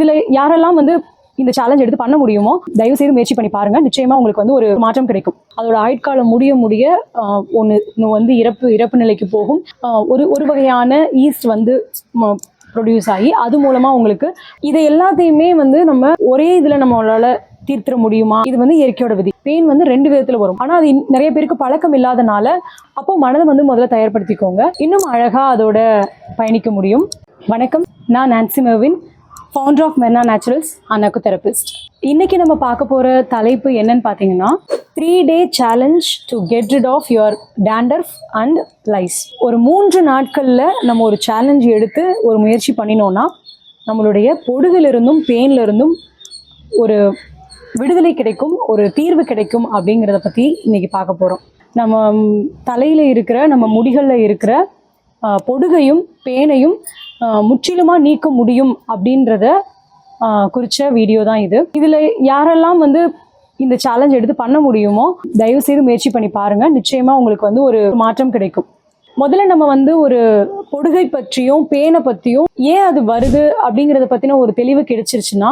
இதுல யாரெல்லாம் வந்து இந்த சேலஞ்ச் எடுத்து பண்ண முடியுமோ தயவு செய்து முயற்சி பண்ணி பாருங்க. நிச்சயமா உங்களுக்கு வந்து ஒரு மாற்றம் கிடைக்கும். அதோட ஆயுட்காலம் முடிய ஒன்று வந்து இறப்பு நிலைக்கு போகும். ஒரு வகையான ஈஸ்ட் வந்து ப்ரொடியூஸ் ஆகி அது மூலமா உங்களுக்கு இதை எல்லாத்தையுமே வந்து நம்ம ஒரே இதுல நம்மளால தீர்த்திட முடியுமா? இது வந்து இயற்கையோட விதி. பெயின் வந்து 2 விதத்துல வரும். ஆனா அது நிறைய பேருக்கு பழக்கம் இல்லாதனால அப்போ மனதை வந்து முதல்ல தயார்படுத்திக்கோங்க, இன்னும் அழகா அதோட பயணிக்க முடியும். வணக்கம், நான் Nancy Mervin, founder of Merna Naturals and acutherapist. இன்னைக்கு நம்ம பார்க்க போற தலைப்பு என்னன்னு பார்த்தீங்கன்னா 3-day challenge to get rid of your dandruff and lice. ஒரு 3 நாட்கள்ல நம்ம ஒரு சேலஞ்ச் எடுத்து ஒரு முயற்சி பண்ணினோம்னா நம்மளுடைய பொடுகிலிருந்தும் பெயின்ல இருந்தும் ஒரு விடுதலை கிடைக்கும், ஒரு தீர்வு கிடைக்கும் அப்படிங்கிறத பற்றி இன்னைக்கு பார்க்க போகிறோம். நம்ம தலையில் இருக்கிற நம்ம முடிகளில் இருக்கிற பொடுகையும் பேனையும் முற்றிலுமாக நீக்க முடியும் அப்படின்றத குறித்த வீடியோ தான் இது. இதில் யாரெல்லாம் வந்து இந்த சேலஞ்ச் எடுத்து பண்ண முடியுமோ தயவு செய்து முயற்சி பண்ணி பாருங்கள். நிச்சயமாக உங்களுக்கு வந்து ஒரு மாற்றம் கிடைக்கும். முதல்ல நம்ம வந்து ஒரு பொடுகை பற்றியும் பேனை பற்றியும் ஏன் அது வருது அப்படிங்கிறத பற்றின ஒரு தெளிவு கிடைச்சிருச்சுன்னா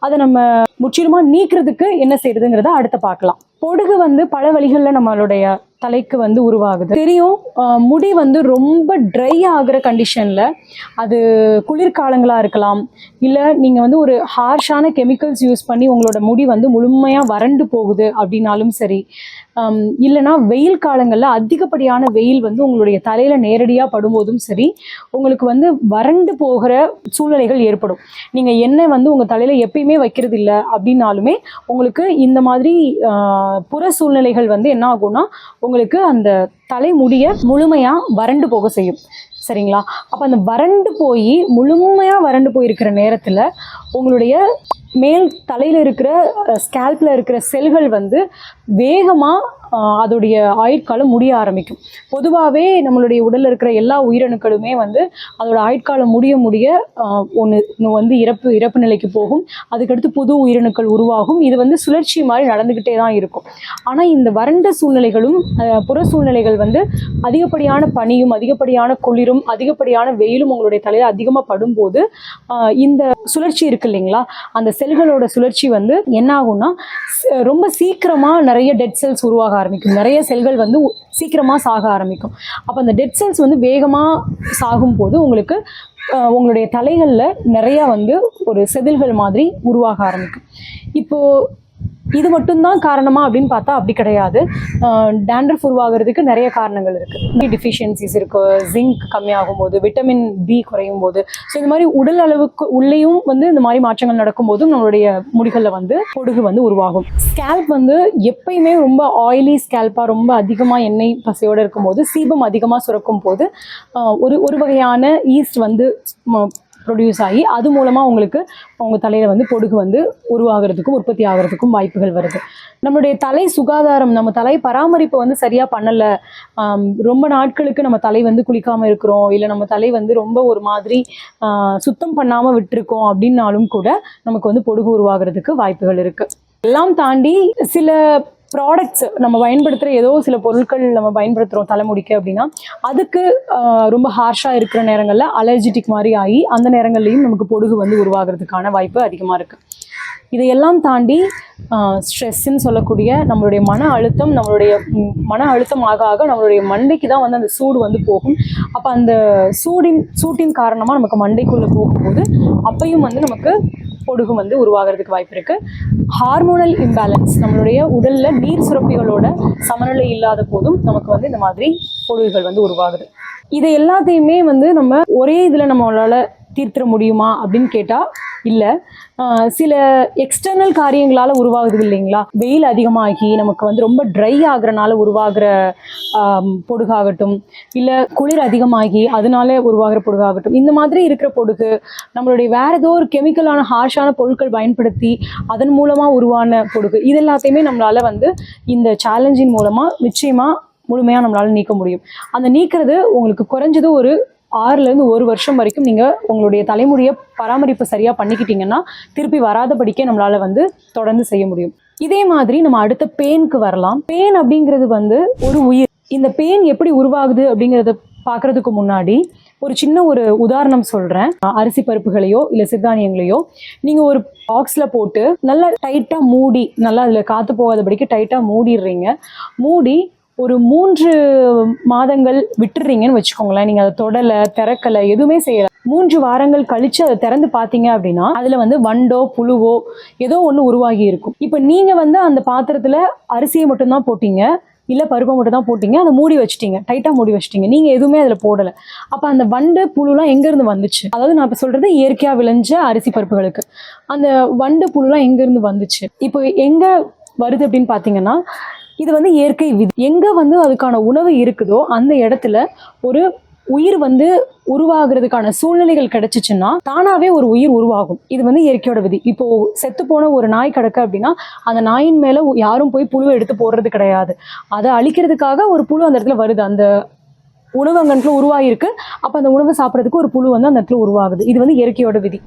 அதை நம்ம முற்றிலுமாக நீக்கிறதுக்கு என்ன செய்யறதுங்கிறத அடுத்த பார்க்கலாம். பொடுகு வந்து பல வழிகளில் நம்மளுடைய தலைக்கு வந்து உருவாகுது. தெரியும், முடி வந்து ரொம்ப ட்ரை ஆகிற கண்டிஷனில், அது குளிர்காலங்களாக இருக்கலாம், இல்லை நீங்கள் வந்து ஒரு ஹார்ஷான கெமிக்கல்ஸ் யூஸ் பண்ணி உங்களோட முடி வந்து முழுமையாக வறண்டு போகுது அப்படின்னாலும் சரி, இல்லைனா வெயில் காலங்களில் அதிகப்படியான வெயில் வந்து உங்களுடைய தலையில் நேரடியாக படும்போதும் சரி உங்களுக்கு வந்து வறண்டு போகிற சூழ்நிலைகள் ஏற்படும். நீங்கள் எண்ணெய் வந்து உங்கள் தலையில் எப்பயுமே வைக்கிறது இல்லை அப்படின்னாலுமே உங்களுக்கு இந்த மாதிரி புற சூழ்நிலைகள் வந்து என்ன ஆகும்னா உங்களுக்கு அந்த தலைமுடியை முழுமையாக வறண்டு போக செய்யும். சரிங்களா? அப்போ அந்த முழுமையாக வறண்டு போயிருக்கிற நேரத்தில் உங்களுடைய மேல் தலையில் இருக்கிற ஸ்கேல்பில் இருக்கிற செல்கள் வந்து வேகமாக அதோடைய ஆயுட்காலம் முடிய ஆரம்பிக்கும். பொதுவாகவே நம்மளுடைய உடலில் இருக்கிற எல்லா உயிரணுக்களுமே வந்து அதோட ஆயுட்காலம் முடிய ஒன்று வந்து இறப்பு நிலைக்கு போகும். அதுக்கடுத்து புது உயிரணுக்கள் உருவாகும். இது வந்து சுழற்சி மாதிரி நடந்துக்கிட்டே தான் இருக்கும். ஆனால் இந்த வறண்ட சூழ்நிலைகளும் புற சூழ்நிலைகள் வந்து அதிகப்படியான பனியும் அதிகப்படியான குளிரும் அதிகப்படியான வெயிலும் உங்களுடைய தலையில் அதிகமாக படும்போது இந்த சுழற்சி இருக்கு இல்லைங்களா, அந்த செல்களோட சுழற்சி வந்து என்ன ஆகும்னா ரொம்ப சீக்கிரமாக நிறைய டெட் செல்ஸ் உருவாக ஆரம்பிக்கும். நிறைய செல்கள் வந்து சீக்கிரமாக சாக ஆரம்பிக்கும். அப்போ அந்த டெட் செல்ஸ் வந்து வேகமாக சாகும் போது உங்களுக்கு உங்களுடைய தலைகளில் நிறையா வந்து ஒரு செதில்கள் மாதிரி உருவாக ஆரம்பிக்கும். இப்போது இது மட்டும்தான் காரணமா அப்படின்னு பார்த்தா அப்படி கிடையாது. டேண்ட்ரஃப் உருவாகிறதுக்கு நிறைய காரணங்கள் இருக்குது. டிஃபிஷியன்சிஸ் இருக்குது, ஜிங்க் கம்மியாகும் போது, விட்டமின் பி குறையும் போது, ஸோ இந்த மாதிரி உடல் அளவுக்கு உள்ளேயும் வந்து இந்த மாதிரி மாற்றங்கள் நடக்கும்போதும் நம்மளுடைய முடிகளில் வந்து பொடுகு வந்து உருவாகும். ஸ்கேல்ப் வந்து எப்பயுமே ரொம்ப ஆயிலி ஸ்கேல்பாக ரொம்ப அதிகமாக எண்ணெய் பசையோடு இருக்கும்போது சீபம் அதிகமாக சுரக்கும் போது ஒரு வகையான ஈஸ்ட் வந்து ப்ரொடியூஸ் ஆகி அது மூலமாக உங்களுக்கு உங்கள் தலையில் வந்து பொடுகு வந்து உருவாகிறதுக்கும் உற்பத்தி ஆகிறதுக்கும் வாய்ப்புகள் வருது. நம்மளுடைய தலை சுகாதாரம், நம்ம தலை பராமரிப்பு வந்து சரியாக பண்ணலை, ரொம்ப நாட்களுக்கு நம்ம தலை வந்து குளிக்காமல் இருக்கிறோம், இல்லை நம்ம தலை வந்து ரொம்ப ஒரு மாதிரி சுத்தம் பண்ணாமல் விட்டுருக்கோம் அப்படின்னாலும் கூட நமக்கு வந்து பொடுகு உருவாகிறதுக்கு வாய்ப்புகள் இருக்குது. எல்லாம் தாண்டி சில ப்ராடக்ட்ஸ் நம்ம பயன்படுத்துகிற ஏதோ சில பொருட்கள் நம்ம பயன்படுத்துகிறோம் தலைமுடிக்கு அப்படின்னா அதுக்கு ரொம்ப ஹார்ஷாக இருக்கிற நேரங்களில் அலர்ஜிட்டிக் மாதிரி ஆகி அந்த நேரங்கள்லையும் நமக்கு பொடுகு வந்து உருவாகிறதுக்கான வாய்ப்பு அதிகமாக இருக்குது. இதையெல்லாம் தாண்டி ஸ்ட்ரெஸ்ன்னு சொல்லக்கூடிய நம்மளுடைய மன அழுத்தம் ஆக நம்மளுடைய மண்டைக்கு தான் வந்து அந்த சூடு வந்து போகும். அப்போ அந்த சூட்டின் காரணமாக நமக்கு மண்டைக்குள்ளே போகும்போது அப்பையும் வந்து நமக்கு பொடுகு வந்து உருவாகிறதுக்கு வாய்ப்பு இருக்குது. ஹார்மோனல் இம்பேலன்ஸ், நம்மளுடைய உடலில் நீர் சுரப்பிகளோட சமநிலை இல்லாத போதும் நமக்கு வந்து இந்த மாதிரி பொடுகுகள் வந்து உருவாகுது. இதை எல்லாத்தையுமே வந்து நம்ம ஒரே இதில் நம்மளால் தீர்த்திட முடியுமா அப்படின்னு கேட்டால் இல்லை. சில எக்ஸ்டர்னல் காரியங்களால் உருவாகுது இல்லைங்களா, வெயில் அதிகமாகி நமக்கு வந்து ரொம்ப ட்ரை ஆகுறனால உருவாகிற பொடுகாகட்டும், இல்லை குளிர் அதிகமாகி அதனால உருவாகிற பொடுகாகட்டும், இந்த மாதிரி இருக்கிற பொடுகு நம்மளுடைய வேற ஏதோ ஒரு கெமிக்கலான ஹார்ஷான பொருட்கள் பயன்படுத்தி அதன் மூலமாக உருவான பொடுகு, இது எல்லாத்தையுமே நம்மளால் வந்து இந்த சேலஞ்சின் மூலமாக நிச்சயமாக முழுமையாக நம்மளால் நீக்க முடியும். அந்த நீக்கிறது உங்களுக்கு குறைஞ்சது ஒரு 6லேருந்து 1 வருஷம் வரைக்கும் நீங்கள் உங்களுடைய தலைமுடியை பராமரிப்பு சரியாக பண்ணிக்கிட்டீங்கன்னா திருப்பி வராதபடிக்கே நம்மளால் வந்து தொடர்ந்து செய்ய முடியும். இதே மாதிரி நம்ம அடுத்த பெயினுக்கு வரலாம். பெயின் அப்படிங்கிறது வந்து ஒரு உயிர். இந்த பெயின் எப்படி உருவாகுது அப்படிங்கிறத பார்க்குறதுக்கு முன்னாடி ஒரு சின்ன ஒரு உதாரணம் சொல்கிறேன். அரிசி பருப்புகளையோ இல்லை சிறுதானியங்களையோ நீங்கள் ஒரு பாக்ஸில் போட்டு நல்லா டைட்டாக மூடி, நல்லா அதில் காற்று போகாதபடிக்கு டைட்டாக மூடிடுறீங்க. மூடி ஒரு 3 மாதங்கள் விட்டுறீங்கன்னு வச்சுக்கோங்களேன். நீங்கள் அதை தொடலை, திறக்கலை, எதுவுமே செய்யலை. 3 வாரங்கள் கழிச்சு அதை திறந்து பார்த்தீங்க அப்படின்னா அதில் வந்து வண்டோ புழுவோ ஏதோ ஒன்று உருவாகி இருக்கும். இப்போ நீங்கள் வந்து அந்த பாத்திரத்தில் அரிசியை மட்டும்தான் போட்டீங்க, இல்லை பருப்பை மட்டும் தான் போட்டிங்க, அதை மூடி வச்சிட்டிங்க, டைட்டாக மூடி வச்சிட்டிங்க, நீங்கள் எதுவுமே அதில் போடலை. அப்போ அந்த வண்டு புழுலாம் எங்கேருந்து வந்துச்சு? அதாவது நான் இப்போ சொல்கிறது இயற்கையாக விளைஞ்ச அரிசி பருப்புகளுக்கு அந்த வண்டு புழுலாம் எங்கேருந்து வந்துச்சு? இப்போ எங்கே வருது அப்படின்னு பார்த்தீங்கன்னா, இது வந்து இயற்கை விதி. எங்கே வந்து அதுக்கான உணவு இருக்குதோ அந்த இடத்துல ஒரு உயிர் வந்து உருவாகிறதுக்கான சூழ்நிலைகள் கிடைச்சிச்சுன்னா தானாவே ஒரு உயிர் உருவாகும். இது வந்து இயற்கையோட விதி. இப்போ செத்து போன ஒரு நாய் கிடக்கு அப்படின்னா அந்த நாயின் மேல யாரும் போய் புழுவை எடுத்து போடுறது கிடையாது. அதை அழிக்கிறதுக்காக ஒரு புழு அந்த இடத்துல வருது, அந்த உணவு அந்த இடத்துல உருவாகிருக்கு. அப்போ அந்த உணவை சாப்பிட்றதுக்கு ஒரு புழு வந்து அந்த இடத்துல உருவாகுது. இது வந்து இயற்கையோட விதி.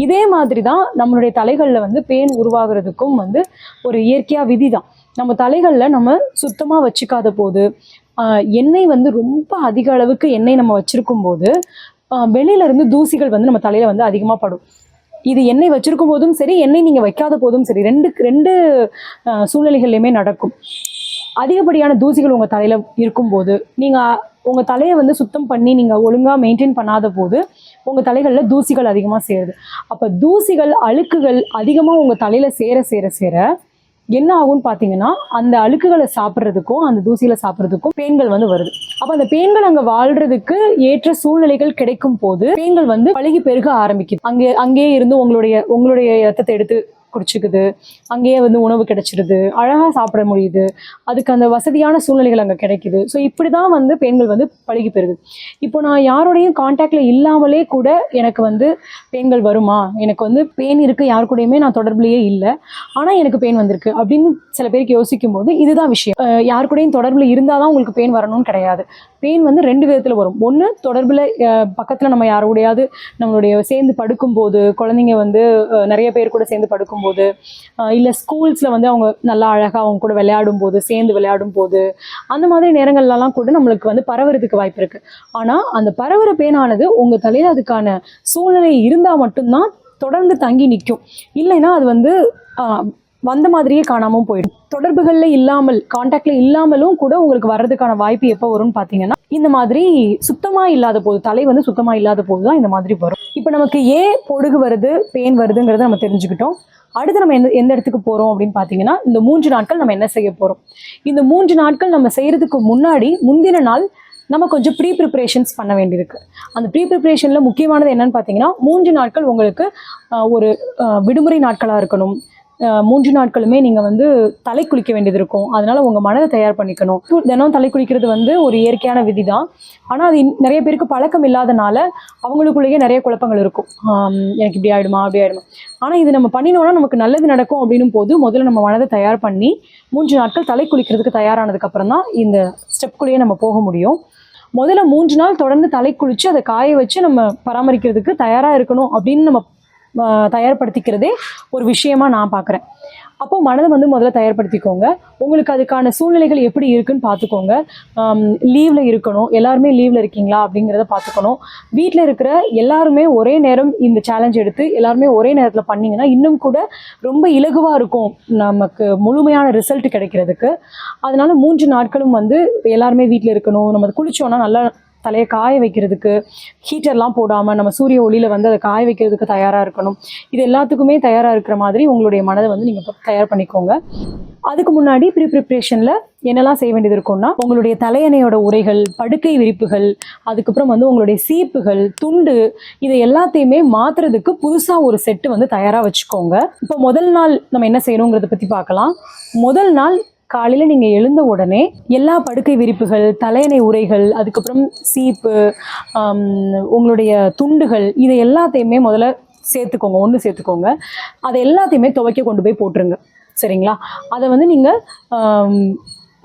இதே மாதிரி தான் நம்மளுடைய தலைகளில் வந்து பேன் உருவாகிறதுக்கும் வந்து ஒரு இயற்கையாக விதி தான். நம்ம தலைகளில் நம்ம சுத்தமாக வச்சுக்காத போது, எண்ணெய் வந்து ரொம்ப அதிக அளவுக்கு எண்ணெய் நம்ம வச்சிருக்கும் போது வெளியில இருந்து தூசிகள் வந்து நம்ம தலையில வந்து அதிகமாக படும். இது எண்ணெய் வச்சிருக்கும் போதும் சரி, எண்ணெய் நீங்கள் வைக்காத போதும் சரி, ரெண்டு சூழ்நிலைகள்லையுமே நடக்கும். அதிகப்படியான தூசிகள் உங்கள் தலையில் இருக்கும்போது நீங்கள் உங்கள் தலையை வந்து சுத்தம் பண்ணி நீங்கள் ஒழுங்காக மெயின்டைன் பண்ணாத போது உங்கள் தலைகளில் தூசிகள் அதிகமாக சேருது. அப்போ தூசிகள், அழுக்குகள் அதிகமாக உங்கள் தலையில் சேர சேர சேர என்ன ஆகும்னு பார்த்தீங்கன்னா அந்த அழுக்குகளை சாப்பிட்றதுக்கும் அந்த தூசிகளை சாப்பிட்றதுக்கும் பேன்கள் வந்து வருது. அப்போ அந்த பேன்கள் அங்கே வாழ்றதுக்கு ஏற்ற சூழ்நிலைகள் கிடைக்கும் போது பேன்கள் வந்து பழகி பெருக ஆரம்பிக்குது. அங்கேயே இருந்து உங்களுடைய ரத்தத்தை எடுத்து குடிச்சுக்குது, அங்கேயே வந்து உணவு கிடைச்சிருது, அழகாக சாப்பிட முடியுது, அதுக்கு அந்த வசதியான சூழ்நிலைகள் அங்கே கிடைக்குது. ஸோ இப்படி தான் வந்து பெண்கள் வந்து பழகி பெறுது. இப்போ நான் யாரோடையும் கான்டாக்டில் இல்லாமலே கூட எனக்கு வந்து பெண்கள் வருமா, எனக்கு வந்து பெயின் இருக்குது, யாரு கூடயுமே நான் தொடர்புலையே இல்லை, ஆனால் எனக்கு பெயின் வந்திருக்கு அப்படின்னு சில பேருக்கு யோசிக்கும் போது இதுதான் விஷயம். யாரு கூடயும் தொடர்பில் இருந்தால் தான் உங்களுக்கு பெயின் வரணும்னு கிடையாது. பெயின் வந்து 2 விதத்தில் வரும். ஒன்று, தொடர்பில் பக்கத்தில் நம்ம யாரு கூடயாவது நம்மளுடைய சேர்ந்து படுக்கும்போது, குழந்தைங்க வந்து நிறைய பேர் கூட சேர்ந்து படுக்கும்போது, இல்லை ஸ்கூல்ஸில் வந்து அவங்க நல்லா அழகாக அவங்க கூட விளையாடும் போது, சேர்ந்து விளையாடும் போது, அந்த மாதிரி நேரங்கள்லாம் கூட நம்மளுக்கு வந்து பரவுறதுக்கு வாய்ப்பு இருக்குது. ஆனால் அந்த பரவுற பேனானது உங்கள் தலையில் அதுக்கான சூழ்நிலை இருந்தால் மட்டும்தான் தொடர்ந்து தங்கி நிற்கும். இல்லைன்னா அது வந்து வந்த மாதிரியே காணாமல் போயிடும். தொடர்புகளில் இல்லாமல், கான்டாக்டில் இல்லாமலும் கூட உங்களுக்கு வர்றதுக்கான வாய்ப்பு எப்போ வரும்னு பார்த்தீங்கன்னா இந்த மாதிரி சுத்தமாக இல்லாத போது, தலை வந்து சுத்தமாக இல்லாத போது தான் இந்த மாதிரி வரும். இப்போ நமக்கு ஏன் பொடுகு வருது, பெயின் வருதுங்கிறத நம்ம தெரிஞ்சுக்கிட்டோம். அடுத்து நம்ம எந்த இடத்துக்கு போகிறோம் அப்படின்னு பார்த்தீங்கன்னா, இந்த 3 நாட்கள் நம்ம என்ன செய்ய போகிறோம். இந்த 3 நாட்கள் நம்ம செய்கிறதுக்கு முன்னாடி முந்தின நாள் நம்ம கொஞ்சம் ப்ரீ ப்ரிப்ரேஷன்ஸ் பண்ண வேண்டியிருக்கு. அந்த ப்ரீ ப்ரிப்ரேஷனில் முக்கியமானது என்னன்னு பார்த்தீங்கன்னா, 3 நாட்கள் உங்களுக்கு ஒரு விடுமுறை நாட்களாக இருக்கணும். 3 நாட்களுமே நீங்கள் வந்து தலை குளிக்க வேண்டியது இருக்கும். அதனால் உங்கள் மனதை தயார் பண்ணிக்கணும். தினம் தலை குளிக்கிறது வந்து ஒரு இயற்கையான விதி தான். ஆனால் அது நிறைய பேருக்கு பழக்கம் இல்லாதனால அவங்களுக்குள்ளேயே நிறைய குழப்பங்கள் இருக்கும். எனக்கு இப்படி ஆகிடுமா, அப்படி ஆகிடுமா. ஆனால் இது நம்ம பண்ணினோன்னா நமக்கு நல்லது நடக்கும் அப்படின்னும் போது முதல்ல நம்ம மனதை தயார் பண்ணி 3 நாட்கள் தலை குளிக்கிறதுக்கு தயாரானதுக்கப்புறம் தான் இந்த ஸ்டெப்குள்ளேயே நம்ம போக முடியும். முதல்ல 3 நாள் தொடர்ந்து தலை குளித்து அதை காய வச்சு நம்ம பராமரிக்கிறதுக்கு தயாராக இருக்கணும் அப்படின்னு நம்ம தயார்படுத்திக்கிறதே ஒரு விஷயமா நான் பார்க்குறேன். அப்போது மனதை வந்து முதல்ல தயார்படுத்திக்கோங்க. உங்களுக்கு அதுக்கான சூழ்நிலைகள் எப்படி இருக்குன்னு பார்த்துக்கோங்க. லீவில் இருக்கணும், எல்லாருமே லீவில் இருக்கீங்களா அப்படிங்கிறத பார்த்துக்கணும். வீட்டில் இருக்கிற எல்லாருமே ஒரே நேரம் இந்த சேலஞ்ச் எடுத்து எல்லாருமே ஒரே நேரத்தில் பண்ணிங்கன்னா இன்னும் கூட ரொம்ப இலகுவாக இருக்கும் நமக்கு முழுமையான ரிசல்ட் கிடைக்கிறதுக்கு. அதனால 3 நாட்களும் வந்து எல்லாருமே வீட்டில் இருக்கணும். நம்ம குளித்தோன்னா நல்லா தலையை காய வைக்கிறதுக்கு ஹீட்டர்லாம் போடாமல் நம்ம சூரிய ஒளியில் வந்து அதை காய வைக்கிறதுக்கு தயாராக இருக்கணும். இது எல்லாத்துக்குமே தயாராக இருக்கிற மாதிரி உங்களுடைய மனதை வந்து நீங்கள் தயார் பண்ணிக்கோங்க. அதுக்கு முன்னாடி ப்ரிப்ரேஷனில் என்னெல்லாம் செய்ய வேண்டியது இருக்கும்னா, உங்களுடைய தலையணையோட உரைகள், படுக்கை விரிப்புகள், அதுக்கப்புறம் வந்து உங்களுடைய சீப்புகள், துண்டு, இதை எல்லாத்தையுமே மாற்றுறதுக்கு புதுசாக ஒரு செட்டு வந்து தயாராக வச்சுக்கோங்க. இப்போ முதல் நாள் நம்ம என்ன செய்யணுங்கிறத பற்றி பார்க்கலாம். முதல் நாள் காலையில் நீங்கள் எழுந்த உடனே எல்லா படுக்கை விரிப்புகள், தலையணை உரைகள், அதுக்கப்புறம் சீப்பு, உங்களுடைய துண்டுகள், இதை எல்லாத்தையுமே முதல்ல சேர்த்துக்கோங்க, ஒன்று சேர்த்துக்கோங்க. அதை எல்லாத்தையுமே துவைக்க கொண்டு போய் போட்டுருங்க. சரிங்களா? அதை வந்து நீங்கள்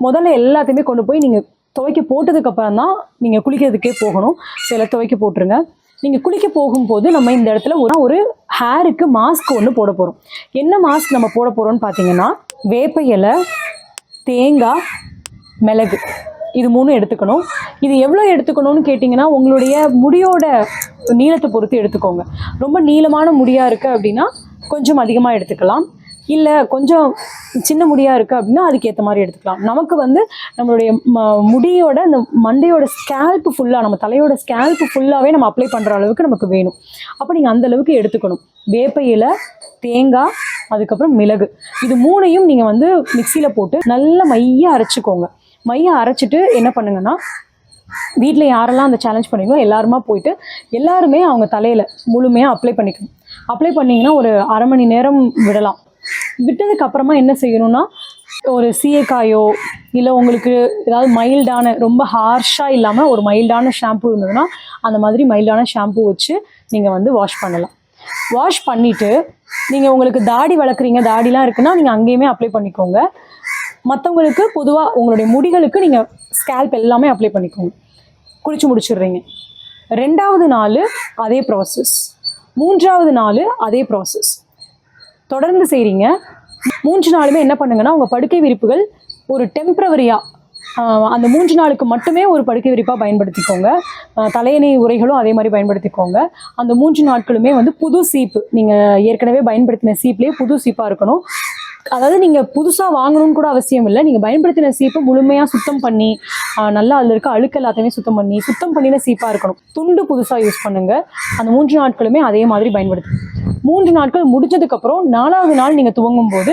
முதல்ல எல்லாத்தையுமே கொண்டு போய் நீங்கள் துவைக்க போட்டதுக்கப்புறம் தான் நீங்கள் குளிக்கிறதுக்கே போகணும். சில துவைக்க போட்டுருங்க. நீங்கள் குளிக்க போகும்போது நம்ம இந்த இடத்துல ஒரு ஹேருக்கு மாஸ்க் ஒன்று போட போகிறோம். என்ன மாஸ்க் நம்ம போட போகிறோம்னு பார்த்தீங்கன்னா, வேப்ப இலை, தேங்காய், மிளகு, இது 3 எடுத்துக்கணும். இது எவ்வளோ எடுத்துக்கணும்னு கேட்டிங்கன்னா உங்களுடைய முடியோட நீளத்தை பொறுத்து எடுத்துக்கோங்க. ரொம்ப நீளமான முடியாக இருக்குது அப்படின்னா கொஞ்சம் அதிகமாக எடுத்துக்கலாம். இல்லை கொஞ்சம் சின்ன முடியாக இருக்குது அப்படின்னா அதுக்கேற்ற மாதிரி எடுத்துக்கலாம். நமக்கு வந்து நம்மளுடைய முடியோட அந்த மண்டையோட ஸ்கேல்ப்பு ஃபுல்லாக, நம்ம தலையோட ஸ்கேல்ப்பு ஃபுல்லாகவே நம்ம அப்ளை பண்ணுற அளவுக்கு நமக்கு வேணும். அப்போ நீங்கள் அந்த அளவுக்கு எடுத்துக்கணும். வேப்ப இலை, தேங்காய், அதுக்கப்புறம் மிளகு, இது 3ஐயும் நீங்கள் வந்து மிக்சியில் போட்டு நல்லா மையாக அரைச்சிக்கோங்க. மையாக அரைச்சிட்டு என்ன பண்ணுங்கன்னா, வீட்டில் யாரெல்லாம் அந்த சேலஞ்ச் பண்ணிங்களோ எல்லாருமா போயிட்டு எல்லாருமே அவங்க தலையில் முழுமையாக அப்ளை பண்ணிக்கணும். அப்ளை பண்ணிங்கன்னா ஒரு அரை மணி நேரம் விடலாம். விட்டதுக்கு அப்புறமா என்ன செய்யணும்னா, ஒரு சீயக்காயோ இல்லை உங்களுக்கு ஏதாவது மைல்டான, ரொம்ப ஹார்ஷாக இல்லாமல் ஒரு மைல்டான ஷாம்பு இருந்ததுன்னா அந்த மாதிரி மைல்டான ஷாம்பு வச்சு நீங்கள் வந்து வாஷ் பண்ணலாம். வாஷ் பண்ணிவிட்டு நீங்கள் உங்களுக்கு தாடி வளர்க்குறீங்க, தாடிலாம் இருக்குன்னா நீங்கள் அங்கேயுமே அப்ளை பண்ணிக்கோங்க. மற்றவங்களுக்கு பொதுவாக உங்களுடைய முடிகளுக்கு நீங்கள் ஸ்கேல்ப் எல்லாமே அப்ளை பண்ணிக்கோங்க. குளிச்சு முடிச்சிடுறீங்க. 2வது நாள் அதே ப்ராசஸ், 3வது நாள் அதே ப்ராசஸ் தொடர்ந்து செய்கிறீங்க. 3 நாளுமே என்ன பண்ணுங்கன்னா, உங்கள் படுக்கை விரிப்புகள் ஒரு டெம்ப்ரவரியாக அந்த 3 நாளுக்கு மட்டுமே ஒரு படுக்கை விரிப்பாக பயன்படுத்திக்கோங்க. தலையணை உரைகளும் அதே மாதிரி பயன்படுத்திக்கோங்க. அந்த 3 நாட்களுமே வந்து புது சீப்பு, நீங்கள் ஏற்கனவே பயன்படுத்தின சீப்லேயே புது சீப்பாக இருக்கணும். அதாவது நீங்கள் புதுசாக வாங்கணும்னு கூட அவசியம் இல்லை. நீங்கள் பயன்படுத்தின சீப்பை முழுமையாக சுத்தம் பண்ணி நல்லா அதில் இருக்க அழுக்கு எல்லாத்தையுமே சுத்தம் பண்ணின சீப்பாக இருக்கணும். துண்டு புதுசாக யூஸ் பண்ணுங்கள். அந்த 3 நாட்களுமே அதே மாதிரி பயன்படுத்துங்க. 3 நாட்கள் முடிஞ்சதுக்கப்புறம் 4வது நாள் நீங்கள் துவங்கும் போது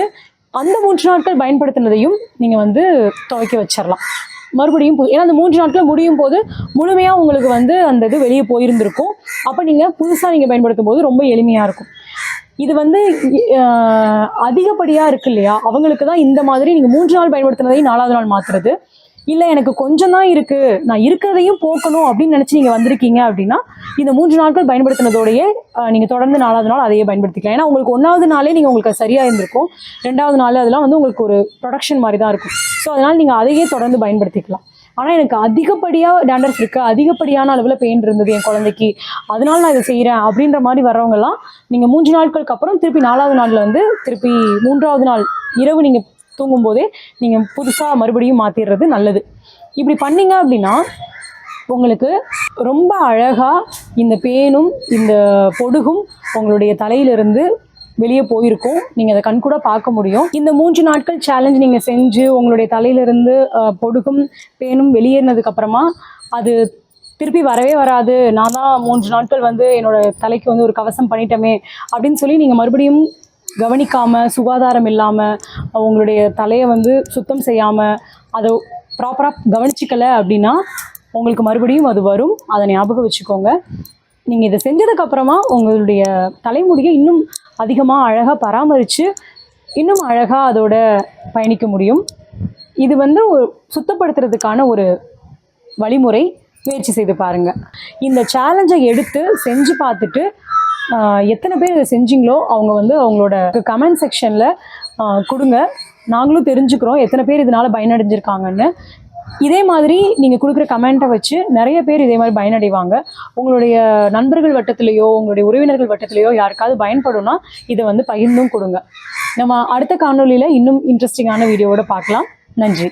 அந்த 3 நாட்கள் பயன்படுத்தினதையும் நீங்கள் வந்து துவைக்க வச்சிடலாம். மறுபடியும் ஏன்னா அந்த 3 நாட்கள் முடியும் போது முழுமையாக உங்களுக்கு வந்து அந்த இது வெளியே போயிருந்திருக்கும். அப்போ நீங்கள் புதுசாக நீங்கள் பயன்படுத்தும் போது ரொம்ப எளிமையாக இருக்கும். இது வந்து அதிகப்படியாக இருக்கு இல்லையா, அவங்களுக்கு தான் இந்த மாதிரி நீங்கள் 3 நாள் பயன்படுத்தினதையும் 4வது நாள் மாற்றுறது. இல்லை எனக்கு கொஞ்சம் தான் இருக்குது, நான் இருக்கிறதையும் போக்கணும் அப்படின்னு நினச்சி நீங்கள் வந்திருக்கீங்க அப்படின்னா இந்த 3 நாட்கள் பயன்படுத்தினதோடையே நீங்கள் தொடர்ந்து 4வது நாள் அதையே பயன்படுத்திக்கலாம். ஏன்னா உங்களுக்கு 1வது நாளே நீங்கள் உங்களுக்கு சரியாக இருந்திருக்கும். 2வது நாள் அதெல்லாம் வந்து உங்களுக்கு ஒரு ப்ரொடக்ஷன் மாதிரி தான் இருக்கும். ஸோ அதனால் நீங்கள் அதையே தொடர்ந்து பயன்படுத்திக்கலாம். ஆனால் எனக்கு அதிகப்படியாக டேண்ட்ரஃப் இருக்குது, அதிகப்படியான அளவில் பெயின் இருந்தது என் குழந்தைக்கு, அதனால நான் இதை செய்கிறேன் அப்படின்ற மாதிரி வர்றவங்கலாம் நீங்கள் 3 நாட்களுக்கு அப்புறம் திருப்பி 4வது நாளில் வந்து திருப்பி 3வது நாள் இரவு நீங்கள் தூங்கும்போதே நீங்கள் புதுசாக மறுபடியும் மாற்றிடுறது நல்லது. இப்படி பண்ணிங்க அப்படின்னா உங்களுக்கு ரொம்ப அழகாக இந்த பேனும் இந்த பொடுகும் உங்களுடைய தலையிலிருந்து வெளியே போயிருக்கும். நீங்கள் அதை கண்கூட பார்க்க முடியும். இந்த 3 நாட்கள் சேலஞ்ச் நீங்கள் செஞ்சு உங்களுடைய தலையிலிருந்து பொடுகும் பேனும் வெளியேறினதுக்கப்புறமா அது திருப்பி வரவே வராது, நான் தான் 3 நாட்கள் வந்து என்னோட தலைக்கு வந்து ஒரு கவசம் பண்ணிட்டோமே அப்படின்னு சொல்லி நீங்கள் மறுபடியும் கவனிக்காமல், சுகாதாரம் இல்லாமல், உங்களுடைய தலையை வந்து சுத்தம் செய்யாமல் அதை ப்ராப்பராக கவனிச்சிக்கலை அப்படின்னா உங்களுக்கு மறுபடியும் அது வரும். அதை ஞாபகம் வச்சுக்கோங்க. நீங்கள் இதை செஞ்சதுக்கப்புறமா உங்களுடைய தலைமுடியை இன்னும் அதிகமாக அழகாக பராமரித்து இன்னும் அழகாக அதோட பயணிக்க முடியும். இது வந்து சுத்தப்படுத்துறதுக்கான ஒரு வழிமுறை. முயற்சி செய்து பாருங்கள். இந்த சேலஞ்சை எடுத்து செஞ்சு பார்த்துட்டு எத்தனை பேர் இதை செஞ்சிங்களோ அவங்க வந்து அவங்களோட கமெண்ட் செக்ஷனில் கொடுங்க. நாங்களும் தெரிஞ்சுக்கிறோம் எத்தனை பேர் இதனால் பயனடைஞ்சிருக்காங்கன்னு. இதே மாதிரி நீங்கள் கொடுக்குற கமெண்ட்டை வச்சு நிறைய பேர் இதே மாதிரி பயனடைவாங்க. உங்களுடைய நண்பர்கள் வட்டத்திலேயோ உங்களுடைய உறவினர்கள் வட்டத்திலேயோ யாருக்காவது பயன்படும்னா இதை வந்து பகிர்ந்தும் கொடுங்க. நம்ம அடுத்த காணொலியில் இன்னும் இன்ட்ரெஸ்டிங்கான வீடியோவோட பார்க்கலாம். நன்றி.